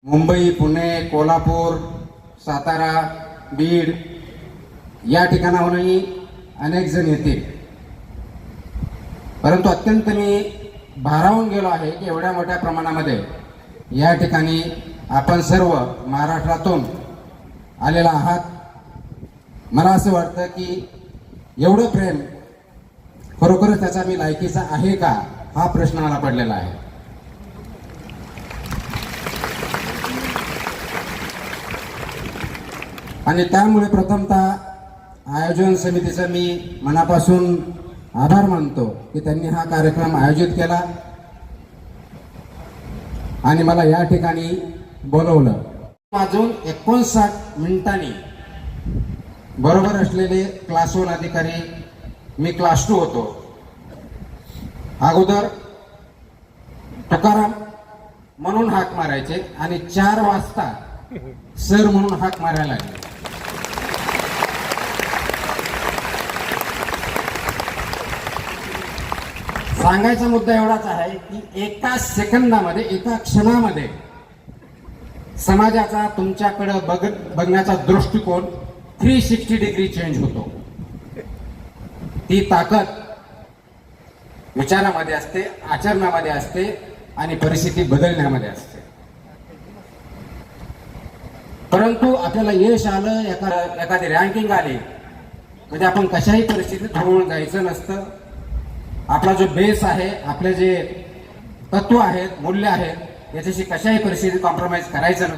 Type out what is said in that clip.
मुंबई, पुणे, कोल्हापूर, सातारा, बीड या ठिकाणाहूनही अनेक जण येतील. परंतु अत्यंत मी भारावून गेलो आहे की एवढ्या मोठ्या प्रमाणामध्ये या ठिकाणी आपण सर्व महाराष्ट्रातून आलेला आहात. मला असं वाटतं की एवढं प्रेम खरोखरच त्याचा मी लायकीचा आहे का, हा प्रश्न मला पडलेला आहे. आणि त्यामुळे प्रथमतः आयोजन समितीचं मी मनापासून आभार मानतो की त्यांनी हा कार्यक्रम आयोजित केला आणि मला या ठिकाणी बोलवलं. वाजून 59 मिनिटांनी बरोबर असलेले क्लास 1 अधिकारी, मी क्लास 2 होतो. अगोदर तुकाराम म्हणून हाक मारायचे आणि 4 वाजता सर म्हणून हाक मारायला लागले. सांगायचा मुद्दा एवढाच आहे की एका सेकंदामध्ये, एका क्षणामध्ये समाजाचा तुमच्याकडे बघण्याचा दृष्टिकोन 360 डिग्री चेंज होतो. ती ताकद विचारामध्ये असते, आचरणामध्ये असते आणि परिस्थिती बदलण्यामध्ये असते. परंतु आपल्याला यश आलं, एखादी रँकिंग आली म्हणजे आपण कशाही परिस्थितीत हरवून जायचं नसतं. आपला जो बेस आहे, आपले जे तत्व आहेत, मूल्य आहेत, याच्याशी कशाही परिस्थितीत कॉम्प्रोमाइज करायचं नसतं.